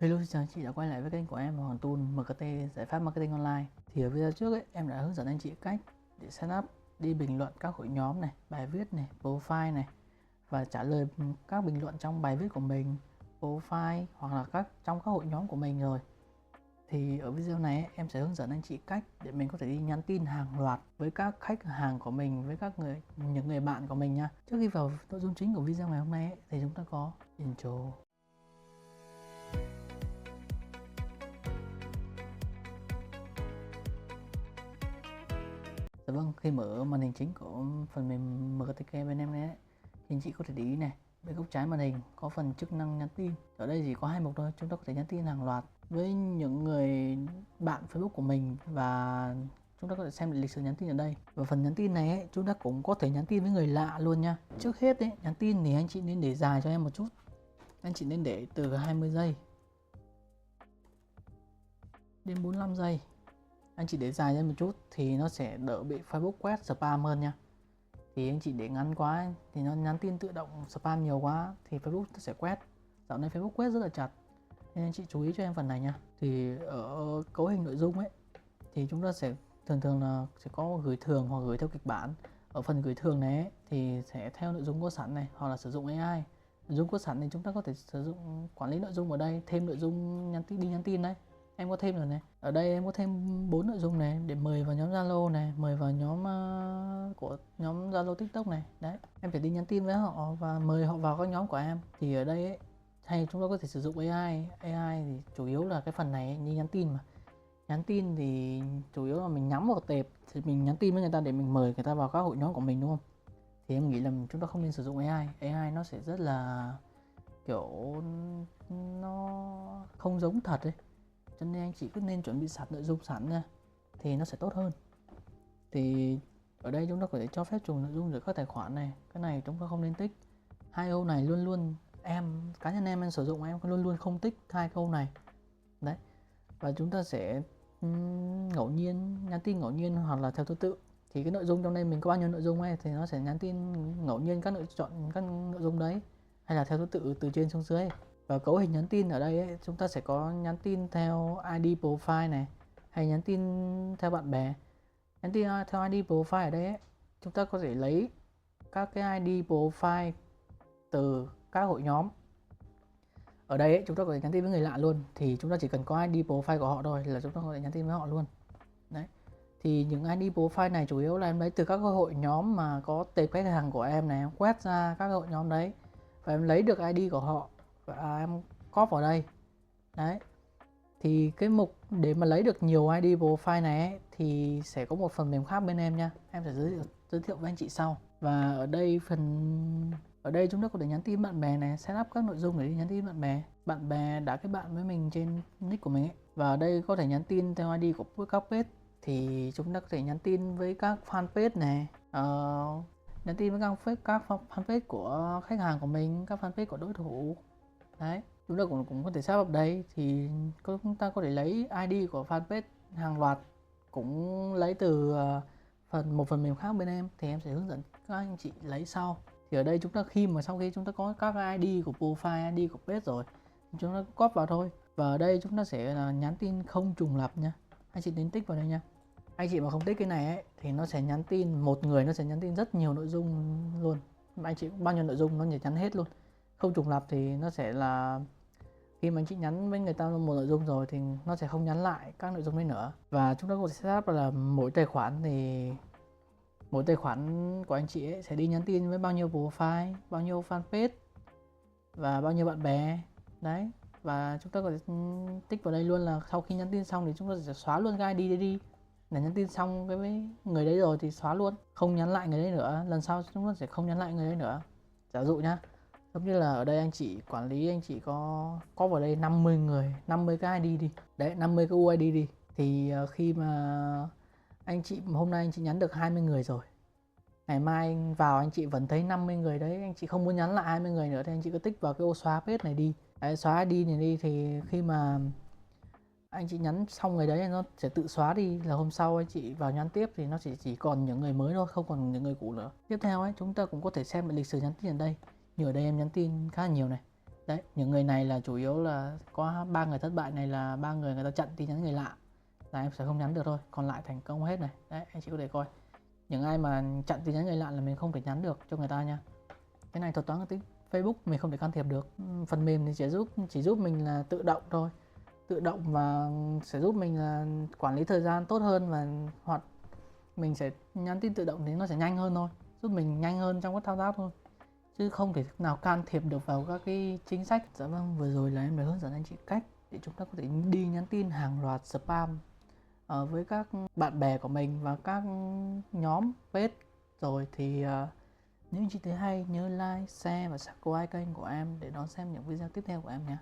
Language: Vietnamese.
Hello, xin chào anh chị đã quay lại với kênh của em là Hoàng Tun MKT Giải pháp Marketing Online. Thì ở video trước ấy, em đã hướng dẫn anh chị cách để setup, đi bình luận các hội nhóm này, bài viết này, profile này và trả lời các bình luận trong bài viết của mình, profile hoặc là trong các hội nhóm của mình rồi. Thì ở video này ấy, em sẽ hướng dẫn anh chị cách để mình có thể đi nhắn tin hàng loạt với các khách hàng của mình, với những người bạn của mình nha. Trước khi vào nội dung chính của video ngày hôm nay ấy, thì chúng ta có intro. Dạ vâng, khi mở màn hình chính của phần mềm MKTK bên em này thì anh chị có thể để ý này, bên góc trái màn hình có phần chức năng nhắn tin. Ở đây chỉ có hai mục thôi, chúng ta có thể nhắn tin hàng loạt với những người bạn Facebook của mình và chúng ta có thể xem lịch sử nhắn tin ở đây. Và phần nhắn tin này ấy, chúng ta cũng có thể nhắn tin với người lạ luôn nha. Trước hết ấy, nhắn tin thì anh chị nên để dài cho em một chút. Anh chị nên để từ 20 giây đến 45 giây. Anh chị để dài ra một chút thì nó sẽ đỡ bị Facebook quét spam hơn nha. Thì anh chị để ngắn quá thì nó nhắn tin tự động spam nhiều quá thì Facebook nó sẽ quét. Dạo này Facebook quét rất là chặt nên anh chị chú ý cho em phần này nha. Thì ở cấu hình nội dung ấy thì chúng ta sẽ thường là sẽ có gửi thường hoặc gửi theo kịch bản. Ở phần gửi thường này ấy, thì sẽ theo nội dung có sẵn này hoặc là sử dụng AI. Nội dung có sẵn thì chúng ta có thể sử dụng quản lý nội dung ở đây, thêm nội dung nhắn tin đấy. Em có thêm rồi này. Ở đây em có thêm 4 nội dung này để mời vào nhóm Zalo này, mời vào nhóm của nhóm Zalo TikTok này. Đấy, em phải đi nhắn tin với họ và mời họ vào các nhóm của em. Thì ở đây ấy, hay chúng ta có thể sử dụng AI. AI thì chủ yếu là cái phần này ấy, như nhắn tin mà. Nhắn tin thì chủ yếu là mình nhắm vào tệp thì mình nhắn tin với người ta để mình mời người ta vào các hội nhóm của mình, đúng không? Thì em nghĩ là chúng ta không nên sử dụng AI. AI nó sẽ rất là kiểu nó không giống thật ấy, cho nên anh chị cứ nên chuẩn bị sẵn nội dung sẵn nha thì nó sẽ tốt hơn. Thì ở đây chúng ta có thể cho phép trùng nội dung giữa các tài khoản này, cái này chúng ta không nên tích. Hai câu này luôn luôn cá nhân em sử dụng, em luôn luôn không tích hai câu này đấy. Và chúng ta sẽ ngẫu nhiên nhắn tin ngẫu nhiên hoặc là theo thứ tự. Thì cái nội dung trong đây mình có bao nhiêu nội dung ấy thì nó sẽ nhắn tin ngẫu nhiên chọn các nội dung đấy hay là theo thứ tự từ trên xuống dưới. Và cấu hình nhắn tin ở đây ấy, chúng ta sẽ có nhắn tin theo ID profile này hay nhắn tin theo bạn bè. Nhắn tin theo ID profile ở đây ấy, chúng ta có thể lấy các cái ID profile từ các hội nhóm. Ở đây ấy, chúng ta có thể nhắn tin với người lạ luôn, thì chúng ta chỉ cần có ID profile của họ thôi là chúng ta có thể nhắn tin với họ luôn. Đấy. Thì những ID profile này chủ yếu là em lấy từ các hội nhóm mà có tệp khách hàng của em này, em quét ra các hội nhóm đấy và em lấy được ID của họ và em copy vào đây. Đấy. Thì cái mục để mà lấy được nhiều ID profile này ấy, thì sẽ có một phần mềm khác bên em nha. Em sẽ giới thiệu với anh chị sau. Và ở đây chúng ta có thể nhắn tin bạn bè này, setup các nội dung để đi nhắn tin bạn bè đã kết bạn với mình trên nick của mình ấy. Và ở đây có thể nhắn tin theo ID của các page, thì chúng ta có thể nhắn tin với các fanpage này, nhắn tin với các fanpage của khách hàng của mình, các fanpage của đối thủ. Đấy, chúng ta cũng có thể setup đây. Thì chúng ta có thể lấy ID của fanpage hàng loạt, cũng lấy từ một phần mềm khác bên em, thì em sẽ hướng dẫn các anh chị lấy sau. Thì ở đây sau khi chúng ta có các ID của profile, ID của page rồi, chúng ta copy vào thôi. Và ở đây chúng ta sẽ nhắn tin không trùng lặp nha. Anh chị đến tích vào đây nha. Anh chị mà không tích cái này ấy thì nó sẽ nhắn tin một người, nó sẽ nhắn tin rất nhiều nội dung luôn. Anh chị bao nhiêu nội dung nó nhắn hết luôn. Không trùng lặp thì nó sẽ là khi mà anh chị nhắn với người ta một nội dung rồi thì nó sẽ không nhắn lại các nội dung đấy nữa. Và chúng ta có thể setup là mỗi tài khoản của anh chị ấy sẽ đi nhắn tin với bao nhiêu profile, bao nhiêu fanpage và bao nhiêu bạn bè. Đấy. Và chúng ta có thể tích vào đây luôn là sau khi nhắn tin xong thì chúng ta sẽ xóa luôn cái ID đấy đi. Là nhắn tin xong với người đấy rồi thì xóa luôn, không nhắn lại người đấy nữa. Lần sau chúng ta sẽ không nhắn lại người đấy nữa. Giả dụ nhá, giống như là ở đây anh chị quản lý, anh chị có vào đây 50 người, 50 cái ID đi. Đấy, 50 cái UID đi. Thì khi mà hôm nay anh chị nhắn được 20 người rồi, ngày mai anh vào anh chị vẫn thấy 50 người đấy, anh chị không muốn nhắn lại 20 người nữa thì anh chị cứ tích vào cái ô xóa page này đi. Đấy, xóa ID này đi thì khi mà anh chị nhắn xong người đấy nó sẽ tự xóa đi, là hôm sau anh chị vào nhắn tiếp thì nó chỉ còn những người mới thôi, không còn những người cũ nữa. Tiếp theo ấy, chúng ta cũng có thể xem lịch sử nhắn tin ở đây. Như ở đây em nhắn tin khá là nhiều này, Đấy, những người này là chủ yếu là có 3 người thất bại này là 3 người người ta chặn tin nhắn người lạ, là em sẽ không nhắn được thôi, còn lại thành công hết này. Đấy, anh chị có thể coi những ai mà chặn tin nhắn người lạ là mình không thể nhắn được cho người ta nha. Cái này thuật toán của Facebook mình không thể can thiệp được. Phần mềm thì chỉ giúp mình là tự động thôi, tự động và sẽ giúp mình là quản lý thời gian tốt hơn, và hoặc mình sẽ nhắn tin tự động thì nó sẽ nhanh hơn thôi, giúp mình nhanh hơn trong các thao tác thôi, chứ không thể nào can thiệp được vào các cái chính sách. Dạ vâng, vừa rồi là em đã hướng dẫn anh chị cách để chúng ta có thể đi nhắn tin hàng loạt spam với các bạn bè của mình và các nhóm page. Rồi thì nếu anh chị thấy hay nhớ like, share và subscribe kênh của em để đón xem những video tiếp theo của em nhé.